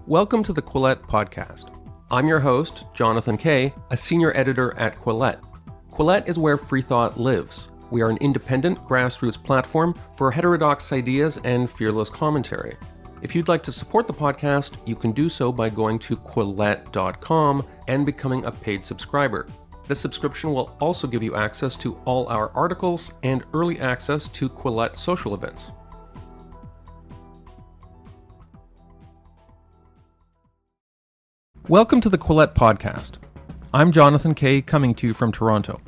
Welcome to the Quillette podcast. I'm your host, Jonathan Kay, a senior editor at Quillette. Quillette is where free thought lives. We are an independent grassroots platform for heterodox ideas and fearless commentary. If you'd like to support the podcast, you can do so by going to quillette.com and becoming a paid subscriber. This subscription will also give you access to all our articles and early access to Quillette social events. Welcome to the Quillette podcast. I'm Jonathan Kay, coming to you from Toronto.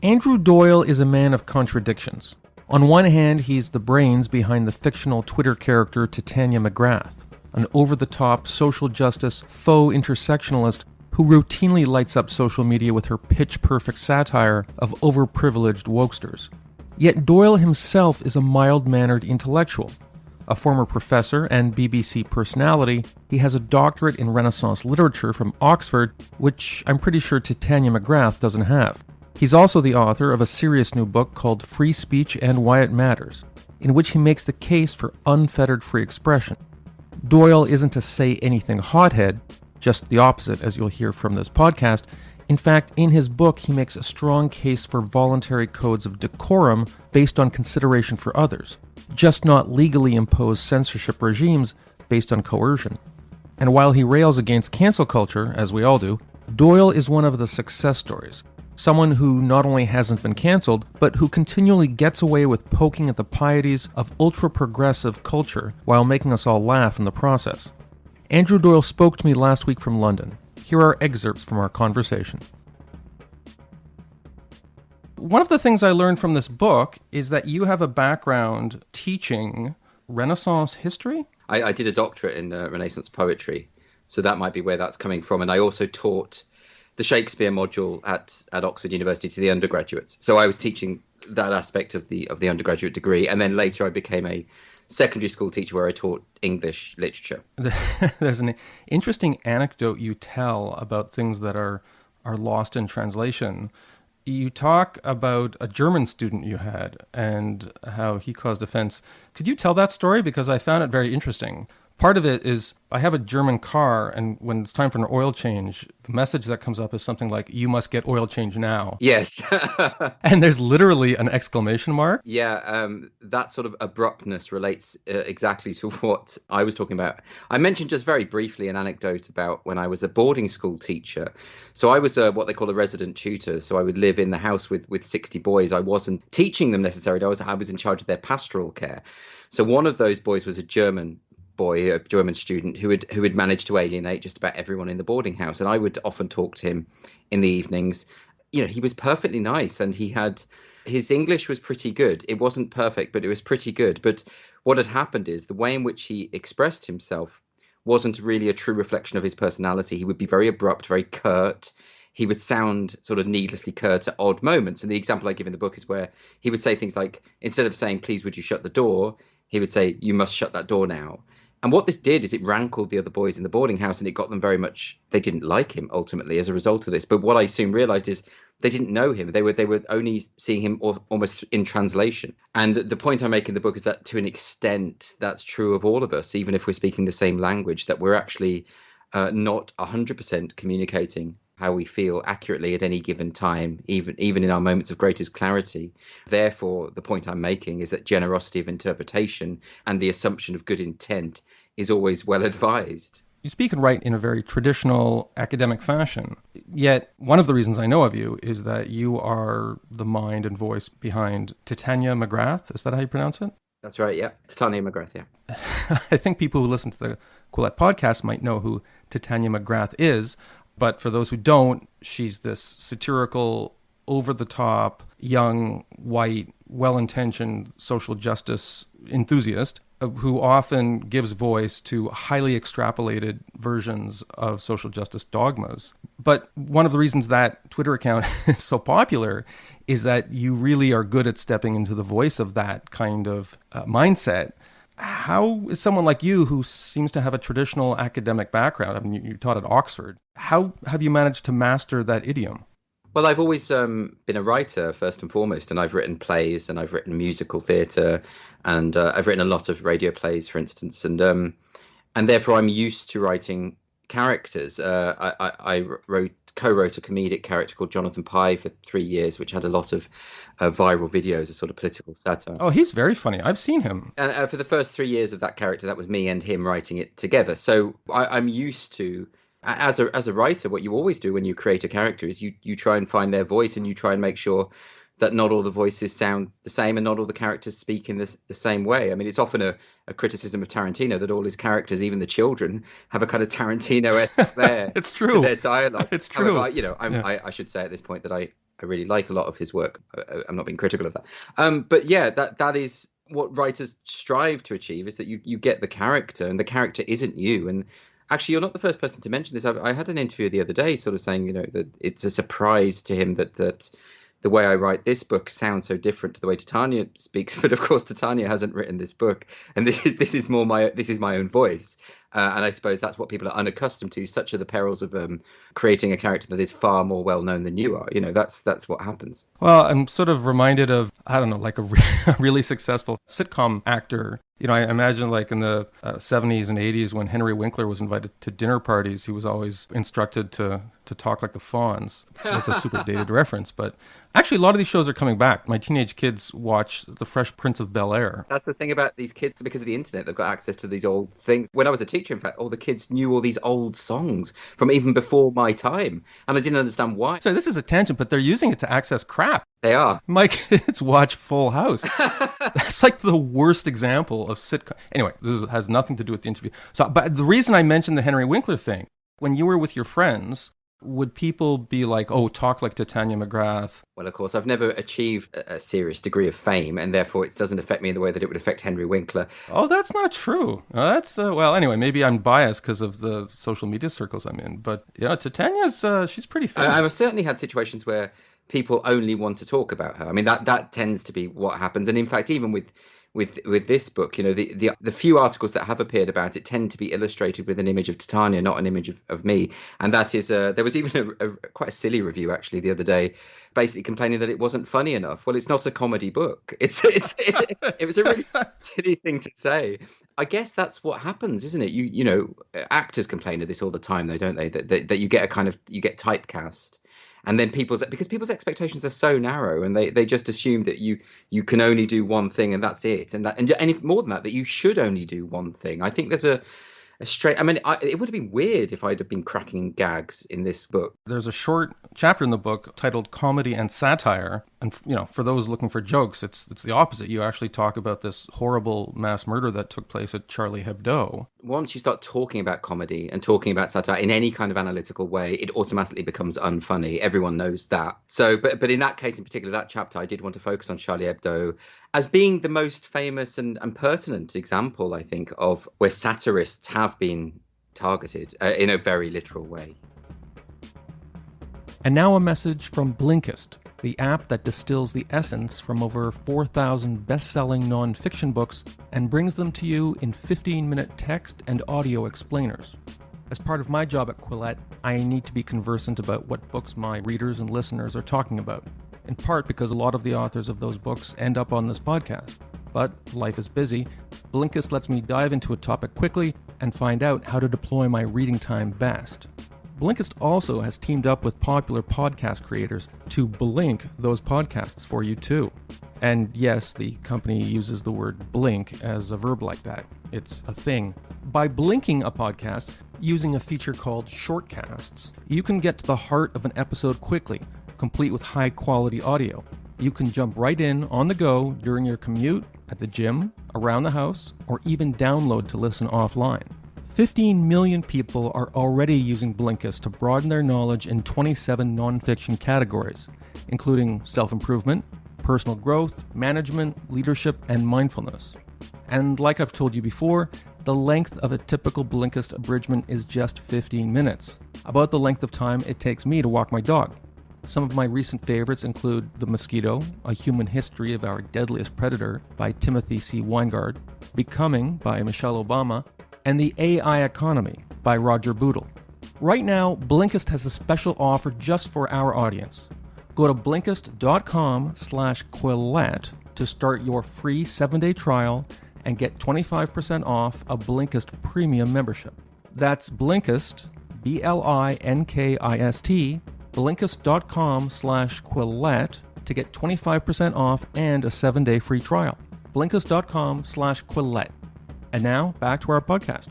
Andrew Doyle is a man of contradictions. On one hand, he's the brains behind the fictional Twitter character Titania McGrath, an over-the-top social justice faux intersectionalist who routinely lights up social media with her pitch-perfect satire of overprivileged wokesters. Yet Doyle himself is a mild-mannered intellectual. A former professor and BBC personality, he has a doctorate in Renaissance literature from Oxford, which I'm pretty sure Titania McGrath doesn't have. He's also the author of a serious new book called Free Speech and Why It Matters, in which he makes the case for unfettered free expression. Doyle isn't a say-anything hothead, just the opposite, as you'll hear from this podcast. In fact, in his book, he makes a strong case for voluntary codes of decorum based on consideration for others, just not legally imposed censorship regimes based on coercion. And while he rails against cancel culture, as we all do, Doyle is one of the success stories. Someone who not only hasn't been cancelled, but who continually gets away with poking at the pieties of ultra-progressive culture while making us all laugh in the process. Andrew Doyle spoke to me last week from London. Here are excerpts from our conversation. One of the things I learned from this book is that you have a background teaching Renaissance history? I did a doctorate in Renaissance poetry, so that might be where that's coming from. And I also taught the Shakespeare module at Oxford University to the undergraduates. So I was teaching that aspect of the undergraduate degree. And then later I became a secondary school teacher where I taught English literature. There's an interesting anecdote you tell about things that are lost in translation. You talk about a German student you had and how he caused offense. Could you tell that story? Because I found it very interesting. Part of it is I have a German car, and when it's time for an oil change, the message that comes up is something like, "You must get oil change now." Yes. And there's literally an exclamation mark. Yeah, that sort of abruptness relates exactly to what I was talking about. I mentioned just very briefly an anecdote about when I was a boarding school teacher. So I was what they call a resident tutor. So I would live in the house with 60 boys. I wasn't teaching them necessarily. I was in charge of their pastoral care. So one of those boys was a German boy, a German student who had managed to alienate just about everyone in the boarding house. And I would often talk to him in the evenings. You know, he was perfectly nice and his English was pretty good. It wasn't perfect, but it was pretty good. But what had happened is the way in which he expressed himself wasn't really a true reflection of his personality. He would be very abrupt, very curt. He would sound sort of needlessly curt at odd moments. And the example I give in the book is where he would say things like, instead of saying, "Please, would you shut the door?" he would say, "You must shut that door now." And what this did is it rankled the other boys in the boarding house, and it got them very much, they didn't like him ultimately as a result of this. But what I soon realized is they didn't know him. They were only seeing him almost in translation. And the point I make in the book is that to an extent, that's true of all of us, even if we're speaking the same language, that we're actually not 100% communicating how we feel accurately at any given time, even in our moments of greatest clarity. Therefore, the point I'm making is that generosity of interpretation and the assumption of good intent is always well advised. You speak and write in a very traditional academic fashion. Yet, one of the reasons I know of you is that you are the mind and voice behind Titania McGrath. Is that how you pronounce it? That's right, yeah. Titania McGrath, yeah. I think people who listen to the Quillette podcast might know who Titania McGrath is. But for those who don't, she's this satirical, over-the-top, young, white, well-intentioned social justice enthusiast who often gives voice to highly extrapolated versions of social justice dogmas. But one of the reasons that Twitter account is so popular is that you really are good at stepping into the voice of that kind of mindset. How is someone like you, who seems to have a traditional academic background, I mean, you taught at Oxford, how have you managed to master that idiom? Well, I've always been a writer, first and foremost, and I've written plays and I've written musical theatre and I've written a lot of radio plays, for instance. And and therefore I'm used to writing characters. I co-wrote a comedic character called Jonathan Pye for 3 years, which had a lot of viral videos, a sort of political satire. Oh, he's very funny. I've seen him. And for the first 3 years of that character, that was me and him writing it together. So I'm used to, as a writer, what you always do when you create a character is you try and find their voice, and you try and make sure that not all the voices sound the same and not all the characters speak in the same way. I mean, it's often a criticism of Tarantino that all his characters, even the children, have a kind of Tarantino-esque flair It's true. to their dialogue. It's true. However, I should say at this point that I really like a lot of his work. I'm not being critical of that. But yeah, that is what writers strive to achieve, is that you get the character, and the character isn't you. And actually, you're not the first person to mention this. I had an interview the other day sort of saying, that it's a surprise to him that the way I write this book sounds so different to the way Titania speaks. But of course, Titania hasn't written this book, and this is my own voice. And I suppose that's what people are unaccustomed to. Such are the perils of creating a character that is far more well known than you are. That's what happens. Well, I'm sort of reminded of, I don't know, like a really successful sitcom actor. I imagine like in the 70s and 80s when Henry Winkler was invited to dinner parties, he was always instructed to talk like the Fonz. That's a super dated reference, but actually a lot of these shows are coming back. My teenage kids watch The Fresh Prince of Bel-Air. That's the thing about these kids, because of the internet, they've got access to these old things. When I was a teacher, in fact, all the kids knew all these old songs from even before my time, and I didn't understand why. So this is a tangent, but they're using it to access crap. They are. My kids watch Full House. That's like the worst example of sitcom. Anyway, this has nothing to do with the interview. But the reason I mentioned the Henry Winkler thing, when you were with your friends, would people be like, oh, talk like Titania McGrath? Well, of course, I've never achieved a serious degree of fame, and therefore it doesn't affect me in the way that it would affect Henry Winkler. Oh, that's not true. Well, anyway, maybe I'm biased because of the social media circles I'm in. But, Titania's, she's pretty famous. I've certainly had situations where people only want to talk about her. I mean, that tends to be what happens. And in fact, even with this book, the few articles that have appeared about it tend to be illustrated with an image of Titania, not an image of me. And that is, there was even a quite a silly review actually the other day, basically complaining that it wasn't funny enough. Well, it's not a comedy book. It was a really silly thing to say. I guess that's what happens, isn't it? Actors complain of this all the time, though, don't they? That you get you get typecast. And then people's expectations are so narrow, and they just assume that you can only do one thing and that's it, and if more than that you should only do one thing. I think there's a straight. I mean, it would have been weird if I'd have been cracking gags in this book. There's a short chapter in the book titled "Comedy and Satire," and for those looking for jokes, it's the opposite. You actually talk about this horrible mass murder that took place at Charlie Hebdo. Once you start talking about comedy and talking about satire in any kind of analytical way, it automatically becomes unfunny. Everyone knows that. So, but in that case in particular, that chapter, I did want to focus on Charlie Hebdo as being the most famous and pertinent example, I think, of where satirists have been targeted in a very literal way. And now a message from Blinkist, the app that distills the essence from over 4,000 best-selling nonfiction books and brings them to you in 15-minute text and audio explainers. As part of my job at Quillette, I need to be conversant about what books my readers and listeners are talking about, in part because a lot of the authors of those books end up on this podcast. But life is busy. Blinkist lets me dive into a topic quickly and find out how to deploy my reading time best. Blinkist also has teamed up with popular podcast creators to blink those podcasts for you too. And yes, the company uses the word blink as a verb like that. It's a thing. By blinking a podcast using a feature called shortcasts, you can get to the heart of an episode quickly, complete with high quality audio. You can jump right in on the go during your commute, at the gym, around the house, or even download to listen offline. 15 million people are already using Blinkist to broaden their knowledge in 27 nonfiction categories, including self-improvement, personal growth, management, leadership, and mindfulness. And like I've told you before, the length of a typical Blinkist abridgment is just 15 minutes, about the length of time it takes me to walk my dog. Some of my recent favorites include The Mosquito, A Human History of Our Deadliest Predator by Timothy C. Weingard, Becoming by Michelle Obama, and The AI Economy by Roger Bootle. Right now, Blinkist has a special offer just for our audience. Go to Blinkist.com/Quillette to start your free 7-day trial and get 25% off a Blinkist premium membership. That's Blinkist, Blinkist, Blinkist.com/Quillette to get 25% off and a 7-day free trial. Blinkist.com/Quillette. And now, back to our podcast.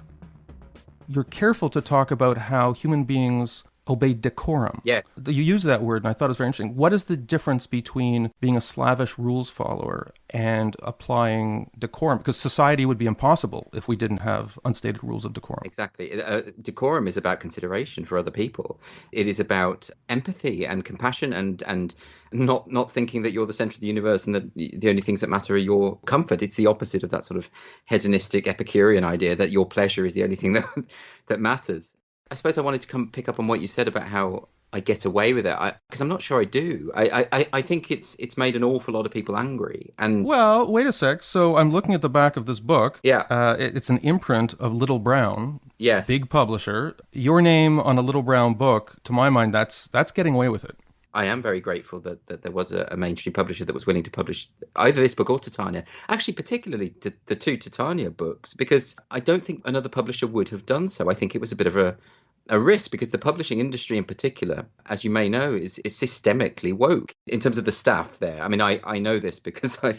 You're careful to talk about how human beings obey decorum. Yes. You use that word, and I thought it was very interesting. What is the difference between being a slavish rules follower and applying decorum? Because society would be impossible if we didn't have unstated rules of decorum. Exactly. Decorum is about consideration for other people. It is about empathy and compassion and not thinking that you're the center of the universe and that the only things that matter are your comfort. It's the opposite of that sort of hedonistic Epicurean idea that your pleasure is the only thing that matters. I suppose I wanted to pick up on what you said about how I get away with it, because I'm not sure I do. I think it's made an awful lot of people angry. And well, wait a sec. So I'm looking at the back of this book. Yeah. It's an imprint of Little Brown. Yes. Big publisher. Your name on a Little Brown book, to my mind, that's getting away with it. I am very grateful that there was a mainstream publisher that was willing to publish either this book or Titania. Actually, particularly the two Titania books, because I don't think another publisher would have done so. I think it was a bit of a risk because the publishing industry in particular, as you may know, is systemically woke in terms of the staff there. I mean, I know this because I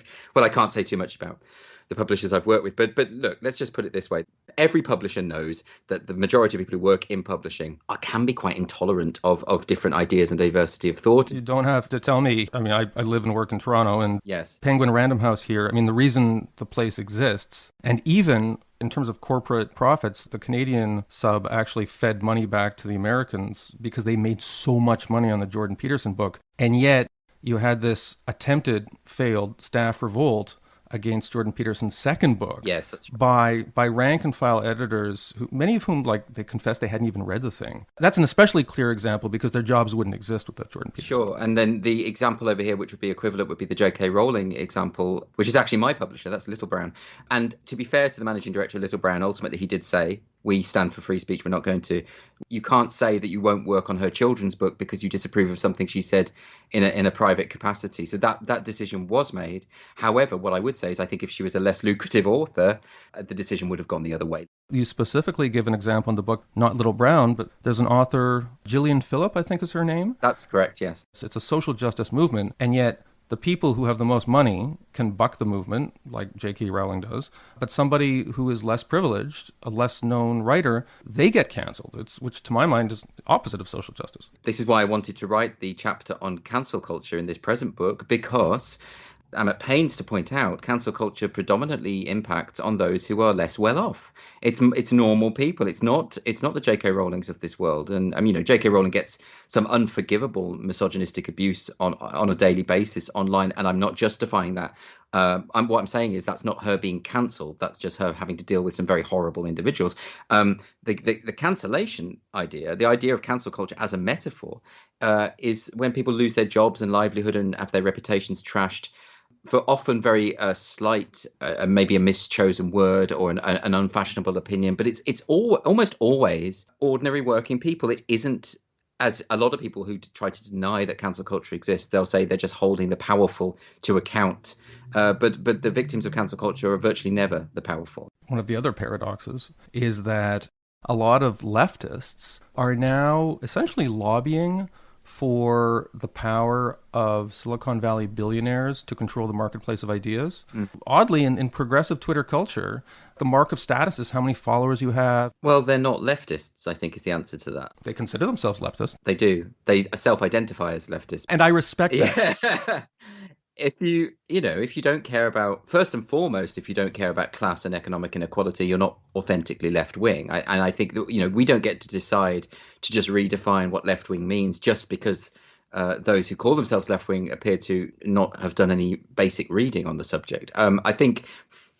can't say too much about the publishers I've worked with. But look, let's just put it this way. Every publisher knows that the majority of people who work in publishing can be quite intolerant of different ideas and diversity of thought. You don't have to tell me. I mean, I live and work in Toronto, and yes. Penguin Random House here, I mean, the reason the place exists, and even in terms of corporate profits, the Canadian sub actually fed money back to the Americans because they made so much money on the Jordan Peterson book. And yet you had this attempted failed staff revolt against Jordan Peterson's second book. Yes, that's right. by rank and file editors, many of whom, they confessed they hadn't even read the thing. That's an especially clear example because their jobs wouldn't exist without Jordan Peterson. Sure. And then the example over here, which would be equivalent, would be the J.K. Rowling example, which is actually my publisher. That's Little Brown. And to be fair to the managing director of Little Brown, ultimately he did say, we stand for free speech. We're not going to. You can't say that you won't work on her children's book because you disapprove of something she said in a private capacity. So that decision was made. However, what I would say is I think if she was a less lucrative author, the decision would have gone the other way. You specifically give an example in the book, not Little Brown, but there's an author, Gillian Phillip, I think is her name. That's correct, yes. It's a social justice movement, and yet the people who have the most money can buck the movement, like J.K. Rowling does, but somebody who is less privileged, a less known writer, they get cancelled, which to my mind is opposite of social justice. This is why I wanted to write the chapter on cancel culture in this present book, because I'm at pains to point out cancel culture predominantly impacts on those who are less well off. It's normal people. It's not the J.K. Rowlings of this world. And J.K. Rowling gets some unforgivable misogynistic abuse on a daily basis online, and I'm not justifying that. What I'm saying is that's not her being cancelled. That's just her having to deal with some very horrible individuals. The cancellation idea, the idea of cancel culture as a metaphor, is when people lose their jobs and livelihood and have their reputations trashed for often very slight, maybe a mischosen word or an unfashionable opinion. But it's almost always ordinary working people. It isn't, as a lot of people who try to deny that cancel culture exists, they'll say they're just holding the powerful to account. But the victims of cancel culture are virtually never the powerful. One of the other paradoxes is that a lot of leftists are now essentially lobbying for the power of Silicon Valley billionaires to control the marketplace of ideas. Oddly, in progressive Twitter culture, the mark of status is how many followers you have. Well, they're not leftists, I think is the answer to that. They consider themselves leftists. They do. They self-identify as leftists. And I respect that. Yeah. If you don't care about, first and foremost, if you don't care about class and economic inequality, you're not authentically left-wing. And I think that, we don't get to decide to just redefine what left-wing means just because those who call themselves left-wing appear to not have done any basic reading on the subject. I think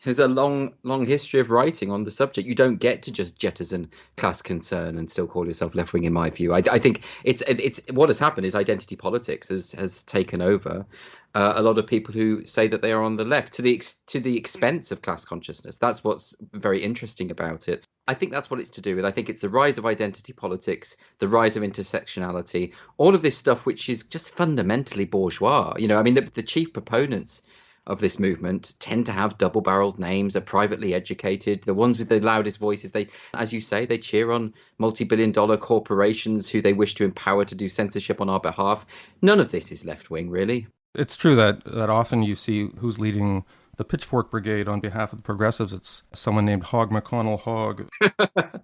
there's a long history of writing on the subject. You don't get to just jettison class concern and still call yourself left-wing, in my view. I think it's what has happened is identity politics has taken over a lot of people who say that they are on the left to the expense of class consciousness. That's what's very interesting about it. I think that's what it's to do with. I think it's the rise of identity politics, the rise of intersectionality, all of this stuff which is just fundamentally bourgeois. The chief proponents of this movement tend to have double-barreled names, are privately educated. The ones with the loudest voices, they, as you say, they cheer on multi-billion-dollar corporations who they wish to empower to do censorship on our behalf. None of this is left-wing, really. It's true that often you see who's leading the Pitchfork Brigade on behalf of the progressives. It's someone named Hogg McConnell Hogg.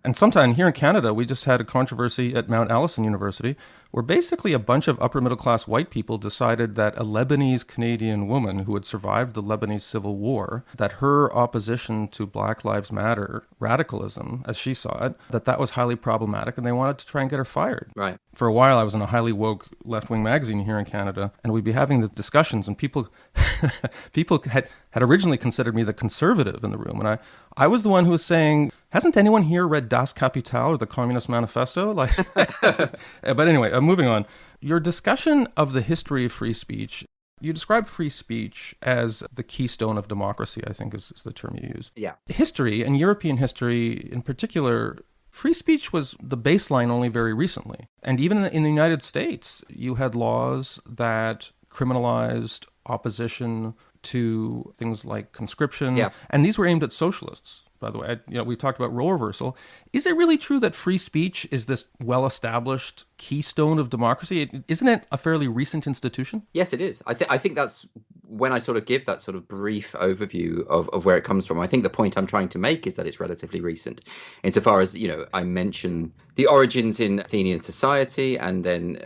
And sometime here in Canada, we just had a controversy at Mount Allison University where basically a bunch of upper middle class white people decided that a Lebanese Canadian woman who had survived the Lebanese Civil War, that her opposition to Black Lives Matter radicalism, as she saw it, that was highly problematic, and they wanted to try and get her fired. Right. For a while, I was in a highly woke left-wing magazine here in Canada, and we'd be having the discussions, and people had originally considered me the conservative in the room, and I was the one who was saying, hasn't anyone here read Das Kapital or the Communist Manifesto? But anyway, moving on. Your discussion of the history of free speech, you describe free speech as the keystone of democracy, I think is the term you use. Yeah. History, and European history in particular, free speech was the baseline only very recently. And even in the United States, you had laws that criminalized opposition to things like conscription. Yeah. And these were aimed at socialists, by the way. We talked about role reversal. Is it really true that free speech is this well-established keystone of democracy? Isn't it a fairly recent institution? Yes, it is. I think that's when I sort of give that sort of brief overview of where it comes from. I think the point I'm trying to make is that it's relatively recent, insofar as, I mention the origins in Athenian society, and then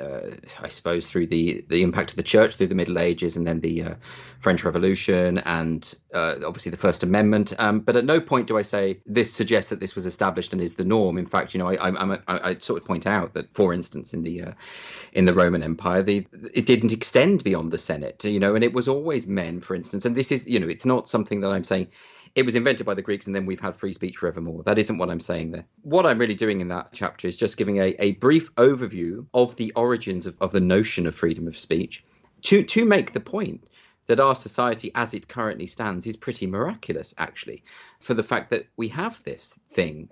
I suppose through the impact of the church through the Middle Ages, and then the French Revolution, and obviously the First Amendment. But at no point do I say this suggests that this was established and is the norm. In fact, I sort of point out that, for instance, in the Roman Empire, it didn't extend beyond the Senate, and it was always men, for instance. And this is, it's not something that I'm saying it was invented by the Greeks and then we've had free speech forevermore. That isn't what I'm saying there. What I'm really doing in that chapter is just giving a brief overview of the origins of the notion of freedom of speech to make the point that our society as it currently stands is pretty miraculous, actually, for the fact that we have this thing,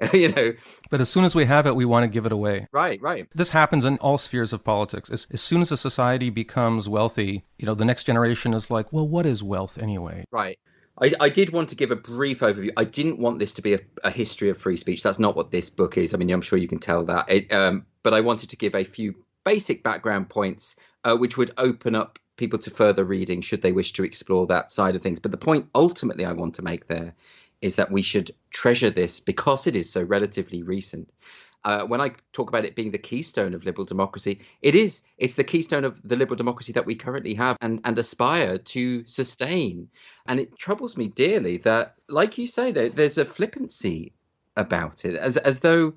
But as soon as we have it, we want to give it away. Right. This happens in all spheres of politics. As soon as a society becomes wealthy, the next generation is like, well, what is wealth anyway? Right. I did want to give a brief overview. I didn't want this to be a history of free speech. That's not what this book is. I mean, I'm sure you can tell that. But I wanted to give a few basic background points, which would open up people to further reading should they wish to explore that side of things. But the point ultimately I want to make there is that we should treasure this because it is so relatively recent. When I talk about it being the keystone of liberal democracy, it's the keystone of the liberal democracy that we currently have and aspire to sustain. And it troubles me dearly that, like you say, there's a flippancy about it, as though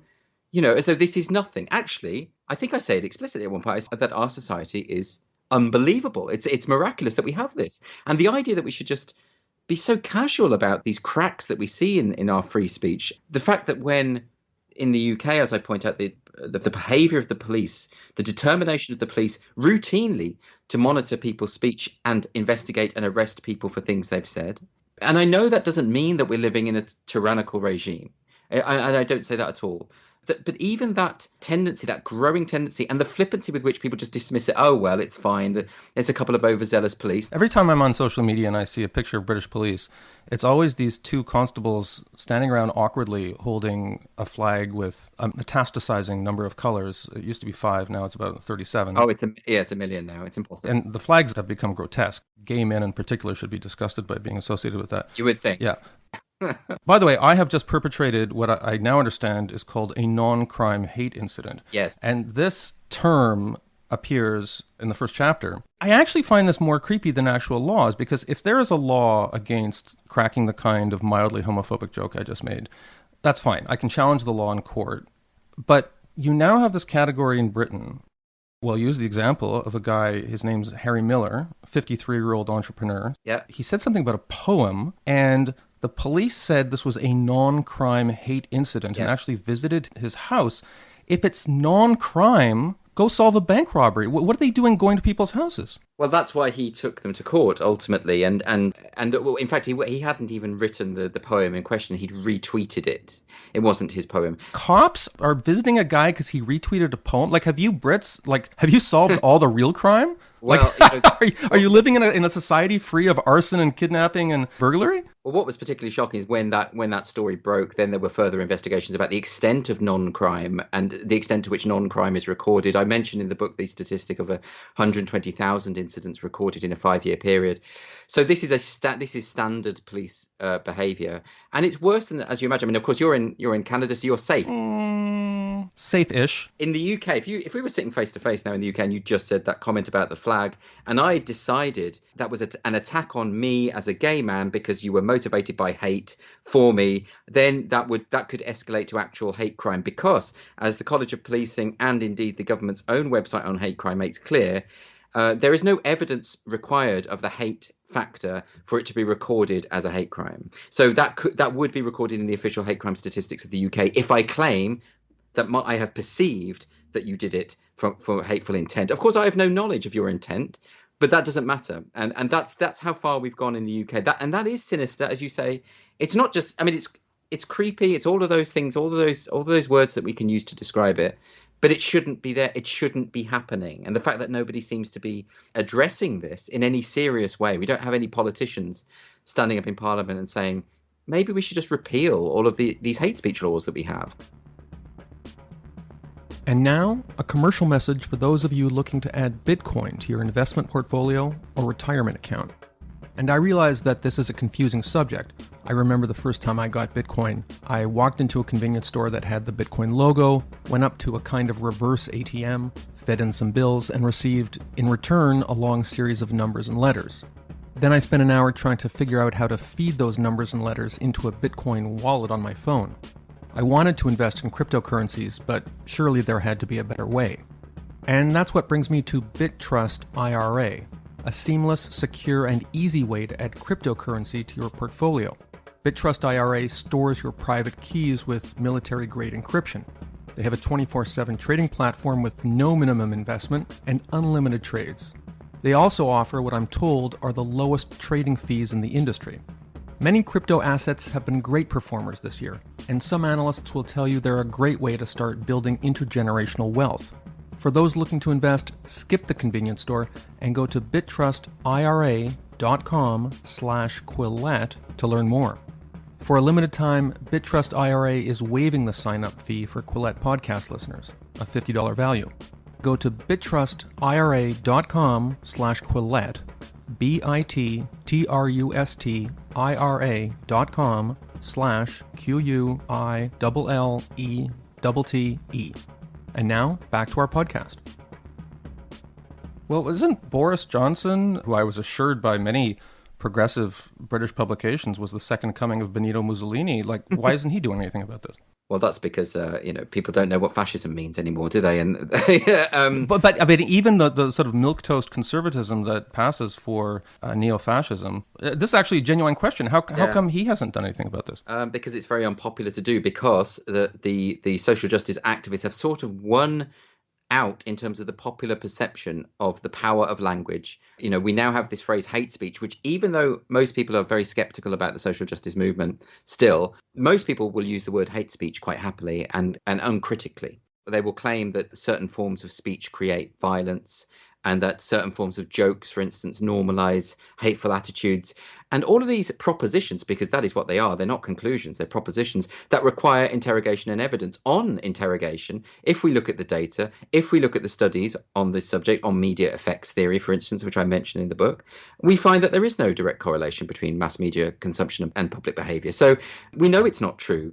this is nothing. Actually, I think I say it explicitly at one point, that our society is unbelievable. It's miraculous that we have this. And the idea that we should just be so casual about these cracks that we see in our free speech, the fact that when in the UK, as I point out, the behaviour of the police, the determination of the police routinely to monitor people's speech and investigate and arrest people for things they've said. And I know that doesn't mean that we're living in a tyrannical regime. And I don't say that at all. But even that tendency, that growing tendency, and the flippancy with which people just dismiss it, oh, well, it's fine, there's a couple of overzealous police. Every time I'm on social media and I see a picture of British police, it's always these two constables standing around awkwardly holding a flag with a metastasizing number of colors. It used to be 5, now it's about 37. Oh, it's a million now. It's impossible. And the flags have become grotesque. Gay men in particular should be disgusted by being associated with that. You would think. Yeah. By the way, I have just perpetrated what I now understand is called a non-crime hate incident. Yes. And this term appears in the first chapter. I actually find this more creepy than actual laws, because if there is a law against cracking the kind of mildly homophobic joke I just made, that's fine. I can challenge the law in court. But you now have this category in Britain. Well, use the example of a guy, his name's Harry Miller, a 53-year-old entrepreneur. Yeah. He said something about a poem, and the police said this was a non-crime hate incident. Yes. And actually visited his house. If it's non-crime, go solve a bank robbery. What are they doing going to people's houses? Well, that's why he took them to court ultimately, and well, in fact, he hadn't even written the poem in question. He'd retweeted it. It wasn't his poem. Cops are visiting a guy because he retweeted a poem. Like, have you Brits, like, have you solved all the real crime? Well, are you living in a society free of arson and kidnapping and burglary? Well, what was particularly shocking is when that story broke, then there were further investigations about the extent of non-crime and the extent to which non-crime is recorded. I mentioned in the book the statistic of 120,000 incidents recorded in a 5-year period. So this is this is standard police behaviour, and it's worse than as you imagine. I mean, of course, you're in Canada, so you're safe. Safe-ish. In the UK, if we were sitting face to face now in the UK and you just said that comment about the flag, and I decided that was an attack on me as a gay man because you were motivated by hate for me, then that could escalate to actual hate crime, because as the College of Policing and indeed the government's own website on hate crime makes clear, there is no evidence required of the hate factor for it to be recorded as a hate crime. So that would be recorded in the official hate crime statistics of the UK if I claim that I have perceived that you did it for hateful intent. Of course, I have no knowledge of your intent, but that doesn't matter. And that's how far we've gone in the UK. That is sinister, as you say. It's not just, I mean, it's creepy. It's all of those things, all of those words that we can use to describe it. But it shouldn't be there. It shouldn't be happening. And the fact that nobody seems to be addressing this in any serious way, we don't have any politicians standing up in Parliament and saying, maybe we should just repeal all of these hate speech laws that we have. And now, a commercial message for those of you looking to add Bitcoin to your investment portfolio or retirement account. And I realize that this is a confusing subject. I remember the first time I got Bitcoin, I walked into a convenience store that had the Bitcoin logo, went up to a kind of reverse ATM, fed in some bills, and received, in return, a long series of numbers and letters. Then I spent an hour trying to figure out how to feed those numbers and letters into a Bitcoin wallet on my phone. I wanted to invest in cryptocurrencies, but surely there had to be a better way. And that's what brings me to BitTrust IRA, a seamless, secure, and easy way to add cryptocurrency to your portfolio. BitTrust IRA stores your private keys with military-grade encryption. They have a 24/7 trading platform with no minimum investment and unlimited trades. They also offer what I'm told are the lowest trading fees in the industry. Many crypto assets have been great performers this year, and some analysts will tell you they're a great way to start building intergenerational wealth. For those looking to invest, skip the convenience store and go to bitrustira.com/Quillette to learn more. For a limited time, BitTrust IRA is waiving the sign-up fee for Quillette podcast listeners, a $50 value. Go to bitrustira.com/Quillette, bitrustira.com/QUILLETTE. And now, back to our podcast. Well, isn't Boris Johnson, who I was assured by many progressive British publications was the second coming of Benito Mussolini, like, why isn't he doing anything about this? Well, that's because people don't know what fascism means anymore, do they? And but I mean, even the sort of milquetoast conservatism that passes for neo-fascism, this is actually a genuine question. How come he hasn't done anything about this? Because it's very unpopular to do. Because the social justice activists have sort of won out in terms of the popular perception of the power of language. You know, we now have this phrase hate speech, which even though most people are very skeptical about the social justice movement, still, most people will use the word hate speech quite happily and uncritically. They will claim that certain forms of speech create violence and that certain forms of jokes, for instance, normalize hateful attitudes. And all of these propositions, because that is what they are, they're not conclusions, they're propositions that require interrogation and evidence. On interrogation, if we look at the data, if we look at the studies on this subject, on media effects theory, for instance, which I mentioned in the book, we find that there is no direct correlation between mass media consumption and public behavior. So we know it's not true.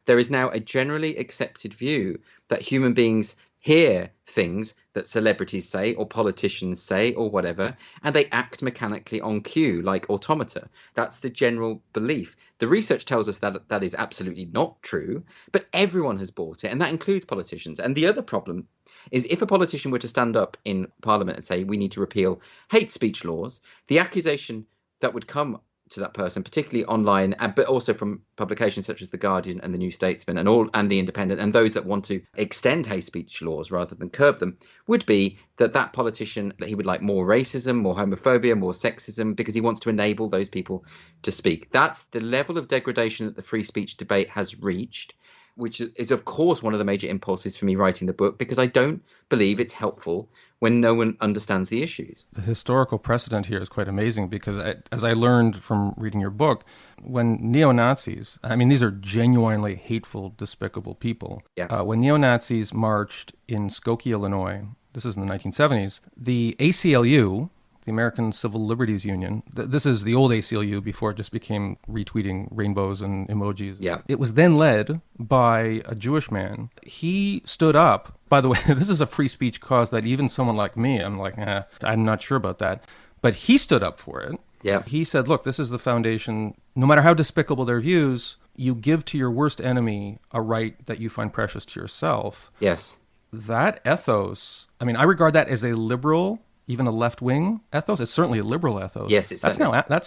There is now a generally accepted view that human beings hear things that celebrities say or politicians say or whatever, and they act mechanically on cue like automata. That's the general belief. The research tells us that that is absolutely not true, but everyone has bought it, and that includes politicians. And the other problem is if a politician were to stand up in Parliament and say we need to repeal hate speech laws, the accusation that would come to that person, particularly online, but also from publications such as The Guardian and The New Statesman and The Independent, and those that want to extend hate speech laws rather than curb them, would be that politician, that he would like more racism, more homophobia, more sexism, because he wants to enable those people to speak. That's the level of degradation that the free speech debate has reached, which is, of course, one of the major impulses for me writing the book, because I don't believe it's helpful when no one understands the issues. The historical precedent here is quite amazing because, as I learned from reading your book, when neo-Nazis, I mean, these are genuinely hateful, despicable people. Yeah. When neo-Nazis marched in Skokie, Illinois, this is in the 1970s, the ACLU, the American Civil Liberties Union. This is the old ACLU before it just became retweeting rainbows and emojis. Yeah. It was then led by a Jewish man. He stood up. By the way, this is a free speech cause that even someone like me, I'm like, I'm not sure about that. But he stood up for it. Yeah. He said, look, this is the foundation. No matter how despicable their views, you give to your worst enemy a right that you find precious to yourself. Yes. That ethos, I mean, I regard that as a liberal, even a left-wing ethos. It's certainly a liberal ethos. Yes, it's that's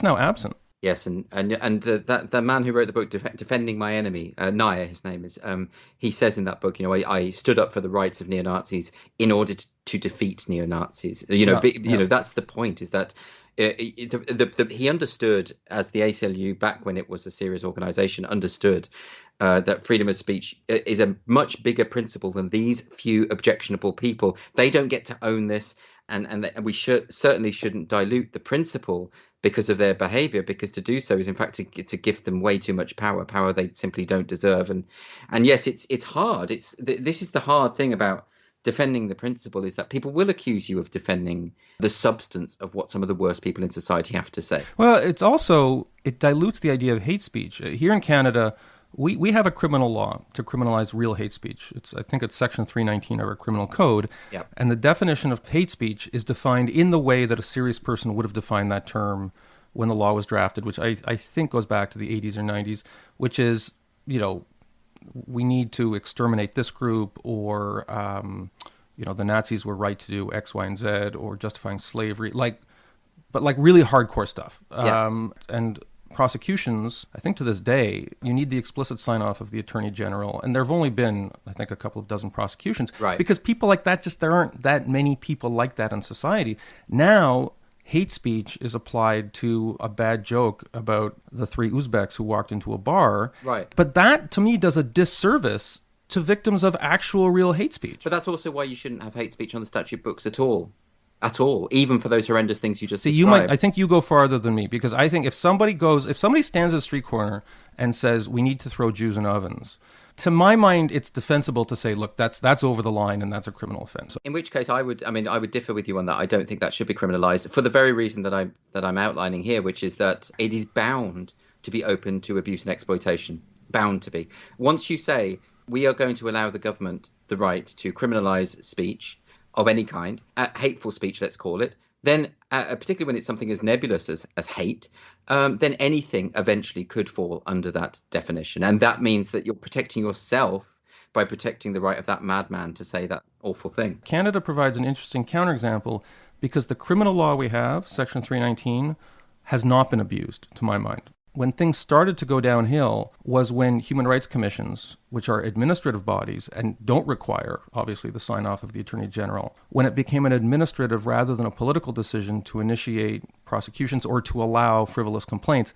now absent. Yes, and the man who wrote the book, Defending My Enemy, Naya, his name is, he says in that book, I stood up for the rights of neo-Nazis in order to defeat neo-Nazis. You know, that's the point, is that he understood, as the ACLU, back when it was a serious organization, understood that freedom of speech is a much bigger principle than these few objectionable people. They don't get to own this, and we certainly shouldn't dilute the principle because of their behavior, because to do so is in fact to give them way too much power they simply don't deserve. And yes, it's hard. This is the hard thing about defending the principle, is that people will accuse you of defending the substance of what some of the worst people in society have to say. Well, it dilutes the idea of hate speech. Here in Canada, we have a criminal law to criminalize real hate speech. I think it's Section 319 of our criminal code. Yep. And the definition of hate speech is defined in the way that a serious person would have defined that term when the law was drafted, which I think goes back to the 80s or 90s, which is, we need to exterminate this group, or, the Nazis were right to do X, Y, and Z, or justifying slavery, but really hardcore stuff. Yeah. And prosecutions, I think to this day, you need the explicit sign-off of the Attorney General. And there have only been, I think, a couple of dozen prosecutions. Right. Because people like that, there aren't that many people like that in society. Now, hate speech is applied to a bad joke about the 3 Uzbeks who walked into a bar. Right. But that, to me, does a disservice to victims of actual real hate speech. But that's also why you shouldn't have hate speech on the statute books at all, even for those horrendous things you just described. I think you go farther than me, because I think if somebody stands at a street corner and says we need to throw Jews in ovens, to my mind, it's defensible to say, look, that's over the line and that's a criminal offense. In which case, I would differ with you on that. I don't think that should be criminalized for the very reason that I'm outlining here, which is that it is bound to be open to abuse and exploitation. Bound to be. Once you say we are going to allow the government the right to criminalize speech of any kind, hateful speech, let's call it, then particularly when it's something as nebulous as hate, then anything eventually could fall under that definition. And that means that you're protecting yourself by protecting the right of that madman to say that awful thing. Canada provides an interesting counterexample, because the criminal law we have, Section 319, has not been abused, to my mind. When things started to go downhill was when human rights commissions, which are administrative bodies and don't require, obviously, the sign-off of the Attorney General, when it became an administrative rather than a political decision to initiate prosecutions or to allow frivolous complaints,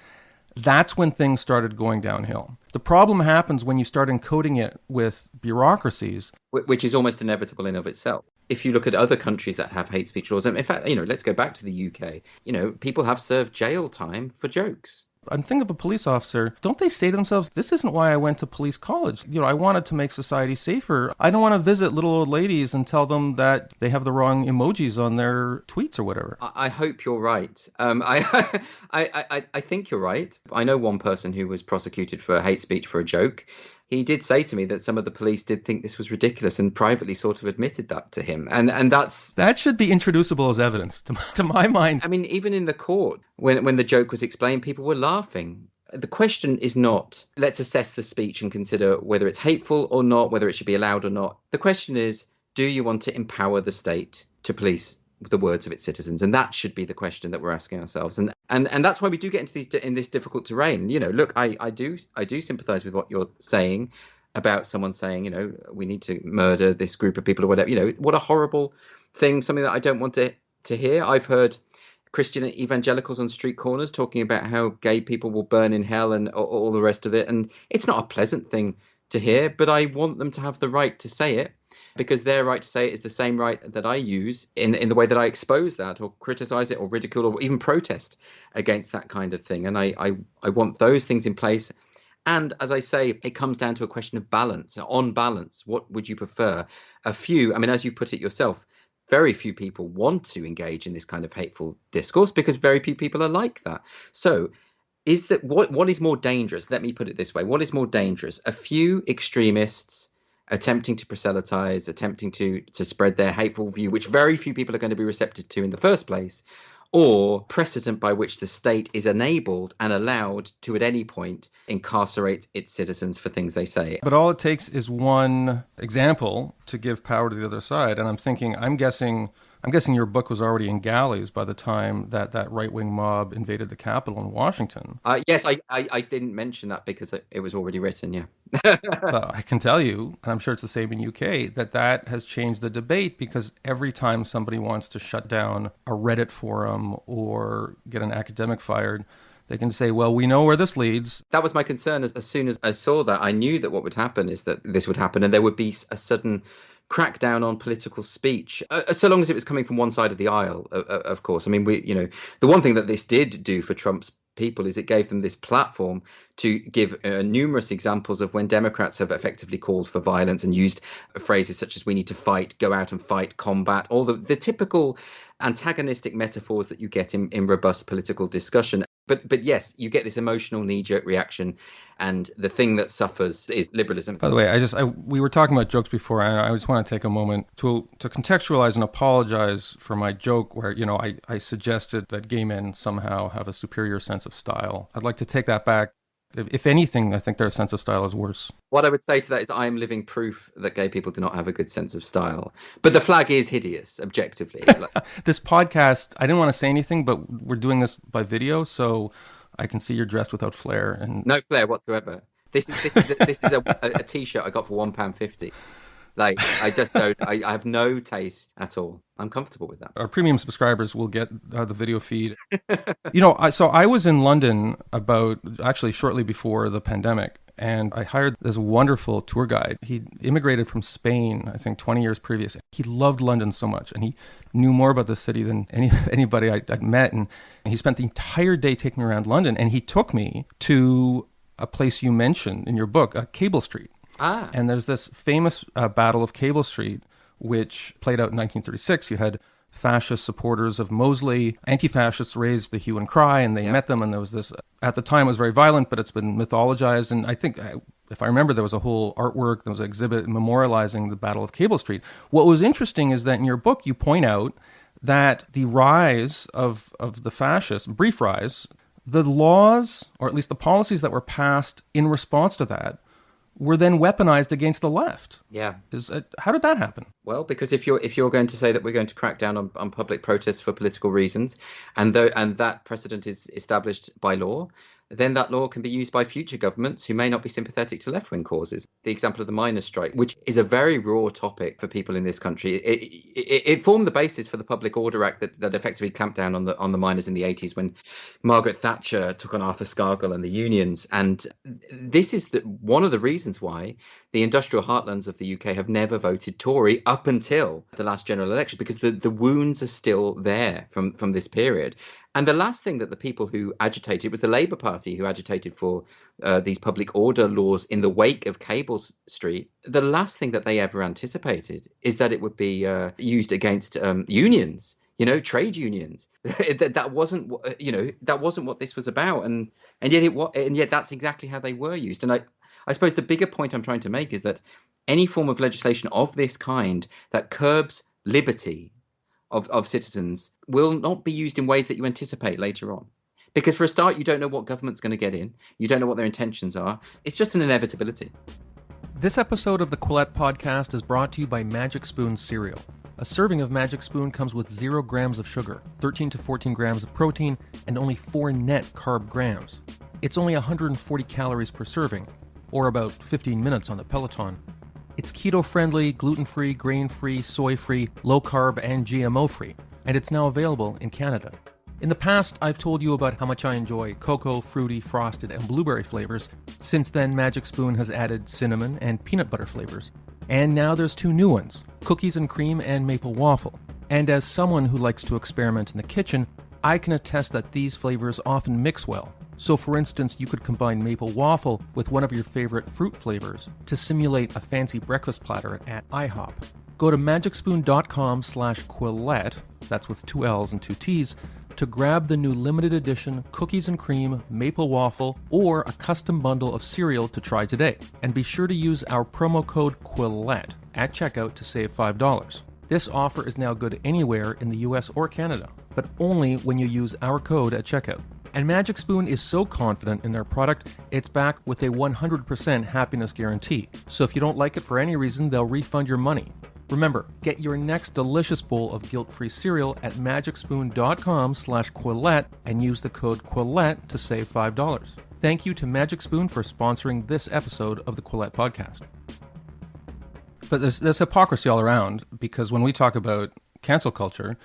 that's when things started going downhill. The problem happens when you start encoding it with bureaucracies. Which is almost inevitable in of itself. If you look at other countries that have hate speech laws, and in fact, let's go back to the UK, people have served jail time for jokes. I'm thinking of a police officer. Don't they say to themselves, this isn't why I went to police college. I wanted to make society safer. I don't want to visit little old ladies and tell them that they have the wrong emojis on their tweets or whatever. I hope you're right. I think you're right. I know one person who was prosecuted for hate speech for a joke. He did say to me that some of the police did think this was ridiculous and privately sort of admitted that to him. And that should be introducible as evidence to my mind. I mean, even in the court, when the joke was explained, people were laughing. The question is not, let's assess the speech and consider whether it's hateful or not, whether it should be allowed or not. The question is, do you want to empower the state to police the words of its citizens, and that should be the question that we're asking ourselves. And that's why we do get into this difficult terrain. Look, I do sympathize with what you're saying about someone saying, we need to murder this group of people or whatever. What a horrible thing, something that I don't want to hear. I've heard Christian evangelicals on street corners talking about how gay people will burn in hell and all the rest of it. And it's not a pleasant thing to hear, but I want them to have the right to say it, because their right to say it is the same right that I use in the way that I expose that or criticize it or ridicule or even protest against that kind of thing. And I want those things in place. And as I say, it comes down to a question of balance. On balance, what would you prefer? As you put it yourself, very few people want to engage in this kind of hateful discourse because very few people are like that. So is that what is more dangerous? Let me put it this way. What is more dangerous? A few extremists attempting to proselytize, attempting to spread their hateful view, which very few people are going to be receptive to in the first place, or precedent by which the state is enabled and allowed to at any point incarcerate its citizens for things they say. But all it takes is one example to give power to the other side. And I'm guessing your book was already in galleys by the time that right-wing mob invaded the Capitol in Washington. Yes, I didn't mention that because it was already written, yeah. I can tell you, and I'm sure it's the same in UK, that has changed the debate, because every time somebody wants to shut down a Reddit forum or get an academic fired, they can say, well, we know where this leads. That was my concern. As soon as I saw that, I knew that what would happen is that this would happen and there would be a sudden crackdown on political speech, so long as it was coming from one side of the aisle, of course. The one thing that this did do for Trump's people is it gave them this platform to give numerous examples of when Democrats have effectively called for violence and used phrases such as we need to fight, go out and fight, combat, all the typical antagonistic metaphors that you get in robust political discussion. But yes, you get this emotional knee-jerk reaction, and the thing that suffers is liberalism. By the way, we were talking about jokes before, and I just want to take a moment to contextualize and apologize for my joke where, I suggested that gay men somehow have a superior sense of style. I'd like to take that back. If anything, I think their sense of style is worse. What I would say to that is I am living proof that gay people do not have a good sense of style. But the flag is hideous, objectively. This podcast, I didn't want to say anything, but we're doing this by video, so I can see you're dressed without flair. And no flair whatsoever. This is a T-shirt I got for £1.50. I just don't. I have no taste at all. I'm comfortable with that. Our premium subscribers will get the video feed. So I was in London shortly before the pandemic, and I hired this wonderful tour guide. He immigrated from Spain, I think 20 years previous. He loved London so much, and he knew more about the city than anybody I'd met. And he spent the entire day taking me around London, and he took me to a place you mentioned in your book, Cable Street. And there's this famous Battle of Cable Street, which played out in 1936. You had fascist supporters of Mosley. Anti-fascists raised the hue and cry, and they met them. And there was this, at the time, it was very violent, but it's been mythologized. And I think, if I remember, there was a whole artwork, there was an exhibit memorializing the Battle of Cable Street. What was interesting is that in your book, you point out that the rise of the fascists, brief rise, the laws, or at least the policies that were passed in response to that, were then weaponized against the left. Yeah. How did that happen? Well, because if you're going to say that we're going to crack down on public protests for political reasons, and that precedent is established by law, then that law can be used by future governments who may not be sympathetic to left-wing causes. The example of the miners' strike, which is a very raw topic for people in this country, it formed the basis for the Public Order Act that effectively clamped down on the miners in the 80s when Margaret Thatcher took on Arthur Scargill and the unions. And this is one of the reasons why the industrial heartlands of the UK have never voted Tory up until the last general election, because the wounds are still there from this period. And the last thing that the people who agitated was the Labour Party, who agitated for these public order laws in the wake of Cable Street. The last thing that they ever anticipated is that it would be used against unions, trade unions. that wasn't what this was about, and yet that's exactly how they were used. And I suppose the bigger point I'm trying to make is that any form of legislation of this kind that curbs liberty of citizens will not be used in ways that you anticipate later on. Because for a start, you don't know what government's going to get in. You don't know what their intentions are. It's just an inevitability. This episode of the Quillette podcast is brought to you by Magic Spoon Cereal, A serving of Magic Spoon comes with 0 grams of sugar, 13 to 14 grams of protein, and only 4 net carb grams. It's only 140 calories per serving, or about 15 minutes on the Peloton. It's keto-friendly, gluten-free, grain-free, soy-free, low-carb, and GMO-free, and it's now available in Canada. In the past, I've told you about how much I enjoy cocoa, fruity, frosted, and blueberry flavors. Since then, Magic Spoon has added cinnamon and peanut butter flavors. And now there's 2 new ones, cookies and cream and maple waffle. And as someone who likes to experiment in the kitchen, I can attest that these flavors often mix well. So for instance, you could combine maple waffle with one of your favorite fruit flavors to simulate a fancy breakfast platter at IHOP. Go to magicspoon.com/Quillette, that's with 2 L's and 2 T's, to grab the new limited edition cookies and cream maple waffle or a custom bundle of cereal to try today. And be sure to use our promo code Quillette at checkout to save $5. This offer is now good anywhere in the US or Canada, but only when you use our code at checkout. And Magic Spoon is so confident in their product, it's backed with a 100% happiness guarantee. So if you don't like it for any reason, they'll refund your money. Remember, get your next delicious bowl of guilt-free cereal at magicspoon.com/Quillette and use the code Quillette to save $5. Thank you to Magic Spoon for sponsoring this episode of the Quillette Podcast. But there's hypocrisy all around, because when we talk about cancel culture,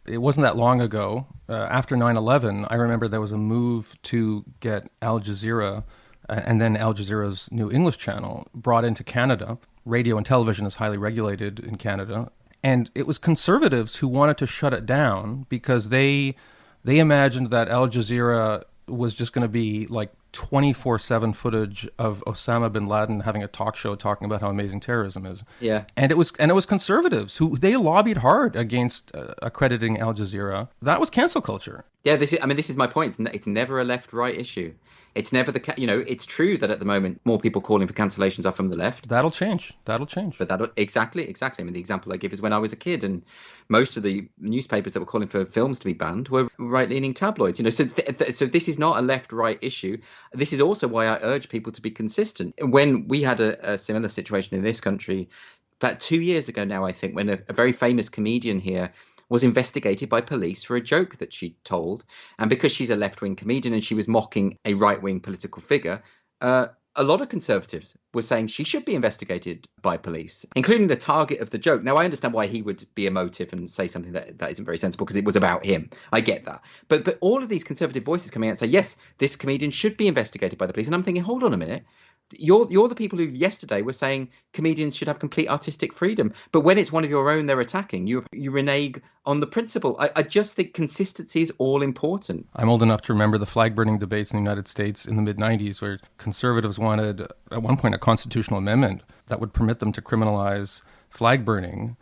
it wasn't that long ago. After 9/11, I remember there was a move to get Al Jazeera and then Al Jazeera's new English channel brought into Canada. Radio and television is highly regulated in Canada. And it was conservatives who wanted to shut it down because they imagined that Al Jazeera was just going to be like 24/7 footage of Osama bin Laden having a talk show talking about how amazing terrorism is. Yeah. And it was conservatives who they lobbied hard against accrediting Al Jazeera. That was cancel culture. Yeah, this is my point. It's never a left-right issue. It's never it's true that at the moment more people calling for cancellations are from the left. That'll change. But Exactly. I mean, the example I give is when I was a kid, and most of the newspapers that were calling for films to be banned were right-leaning tabloids. So this is not a left-right issue. This is also why I urge people to be consistent. When we had a similar situation in this country about 2 years ago now, I think, when a very famous comedian here was investigated by police for a joke that she told. And because she's a left-wing comedian and she was mocking a right-wing political figure, a lot of conservatives were saying she should be investigated by police, including the target of the joke. Now, I understand why he would be emotive and say something that isn't very sensible because it was about him. I get that. But all of these conservative voices coming out and say, yes, this comedian should be investigated by the police. And I'm thinking, hold on a minute. You're the people who yesterday were saying comedians should have complete artistic freedom. But when it's one of your own they're attacking, you renege on the principle. I just think consistency is all important. I'm old enough to remember the flag burning debates in the United States in the mid-90s, where conservatives wanted, at one point, a constitutional amendment that would permit them to criminalize flag burning,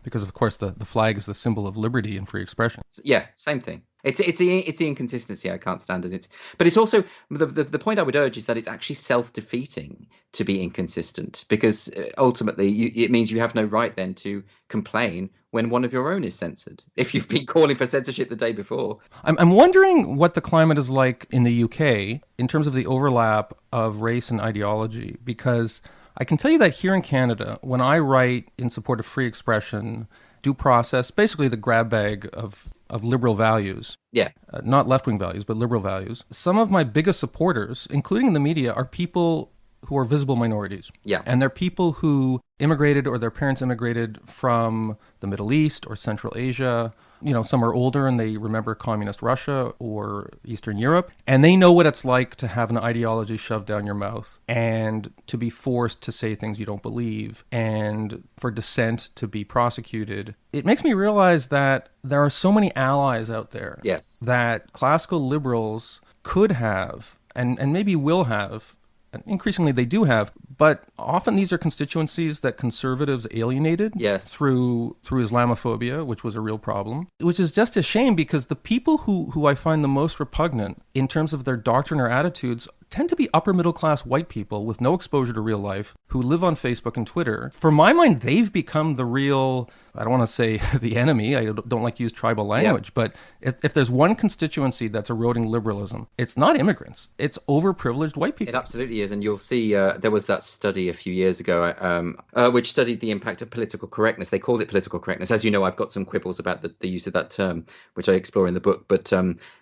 because, of course, the flag is the symbol of liberty and free expression. Yeah, same thing. It's the inconsistency I can't stand it. But it's also the point I would urge is that it's actually self-defeating to be inconsistent, because ultimately it means you have no right then to complain when one of your own is censored, if you've been calling for censorship the day before. I'm wondering what the climate is like in the UK in terms of the overlap of race and ideology, because I can tell you that here in Canada, when I write in support of free expression, due process, basically the grab bag of liberal values. Yeah. Not left-wing values, but liberal values. Some of my biggest supporters, including in the media, are people who are visible minorities. Yeah. And they're people who immigrated or their parents immigrated from the Middle East or Central Asia. You know, some are older and they remember communist Russia or Eastern Europe. And they know what it's like to have an ideology shoved down your mouth and to be forced to say things you don't believe and for dissent to be prosecuted. It makes me realize that there are so many allies out there. Yes. That classical liberals could have and maybe will have. And increasingly they do have, but often these are constituencies that conservatives alienated through Islamophobia, which was a real problem, which is just a shame because the people who I find the most repugnant in terms of their doctrine or attitudes tend to be upper middle class white people with no exposure to real life who live on Facebook and Twitter. For my mind, they've become the real, I don't want to say the enemy, I don't like to use tribal language, but if there's one constituency that's eroding liberalism, it's not immigrants, it's overprivileged white people. It absolutely is. And you'll see there was that study a few years ago which studied the impact of political correctness. They called it political correctness. As you know, I've got some quibbles about the use of that term, which I explore in the book. But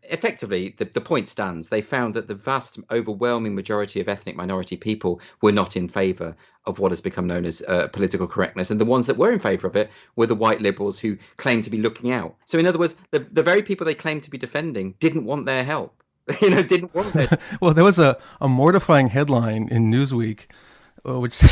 effectively, the point stands. They found that the vast, overwhelming majority of ethnic minority people were not in favour of what has become known as political correctness. And the ones that were in favour of it were the white liberals who claimed to be looking out. So in other words, the very people they claimed to be defending didn't want their help. Didn't want their... Well, there was a mortifying headline in Newsweek, which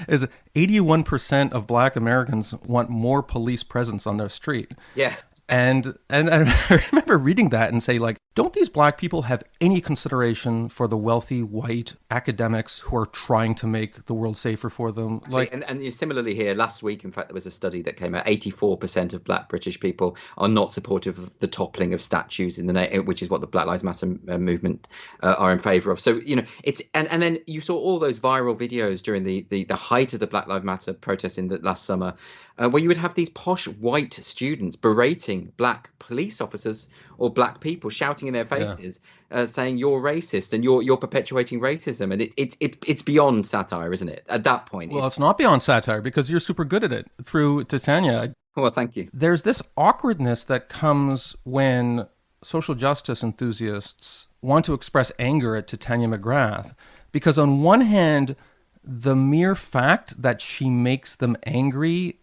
is 81% of Black Americans want more police presence on their street. Yeah. And I remember reading that and say, like, don't these Black people have any consideration for the wealthy white academics who are trying to make the world safer for them? Like, and similarly here, last week, in fact, there was a study that came out. 84% of Black British people are not supportive of the toppling of statues in which is what the Black Lives Matter movement are in favour of. So it's and then you saw all those viral videos during the height of the Black Lives Matter protests in the last summer, where you would have these posh white students berating Black police officers or Black people, shouting in their faces, saying you're racist and you're perpetuating racism. And it's beyond satire, isn't it? At that point. Well, it's not beyond satire because you're super good at it through Titania. Well, thank you. There's this awkwardness that comes when social justice enthusiasts want to express anger at Titania McGrath, because on one hand, the mere fact that she makes them angry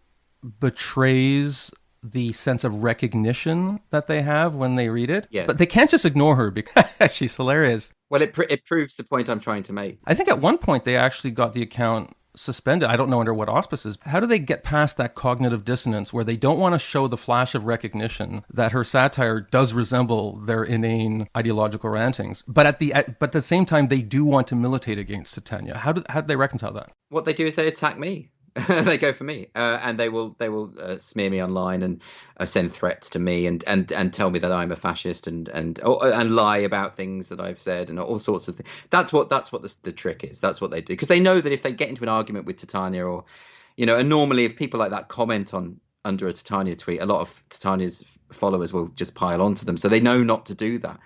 betrays the sense of recognition that they have when they read it. Yes. But they can't just ignore her because she's hilarious. Well, it proves the point I'm trying to make. I think at one point they actually got the account suspended. I don't know under what auspices. How do they get past that cognitive dissonance where they don't want to show the flash of recognition that her satire does resemble their inane ideological rantings, but at the same time they do want to militate against Titania? How do they reconcile that? What they do is they attack me. They go for me, and they will smear me online and send threats to me and tell me that I'm a fascist and lie about things that I've said and all sorts of things. That's what the trick is. That's what they do, because they know that if they get into an argument with Titania, or and normally if people like that comment under a Titania tweet, a lot of Titania's followers will just pile onto them. So they know not to do that.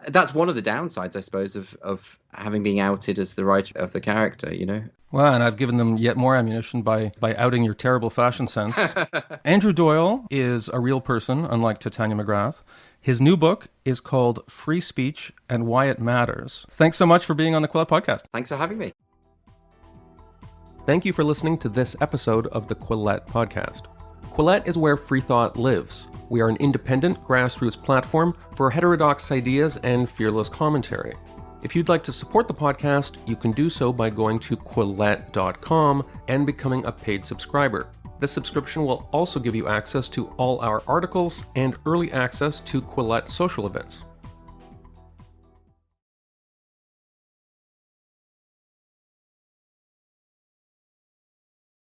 That's one of the downsides, I suppose, of having been outed as the writer of the character, Well, and I've given them yet more ammunition by outing your terrible fashion sense. Andrew Doyle is a real person, unlike Titania McGrath. His new book is called Free Speech and Why It Matters. Thanks so much for being on the Quillette podcast. Thanks for having me. Thank you for listening to this episode of the Quillette podcast. Quillette is where free thought lives. We are an independent grassroots platform for heterodox ideas and fearless commentary. If you'd like to support the podcast, you can do so by going to Quillette.com and becoming a paid subscriber. This subscription will also give you access to all our articles and early access to Quillette social events.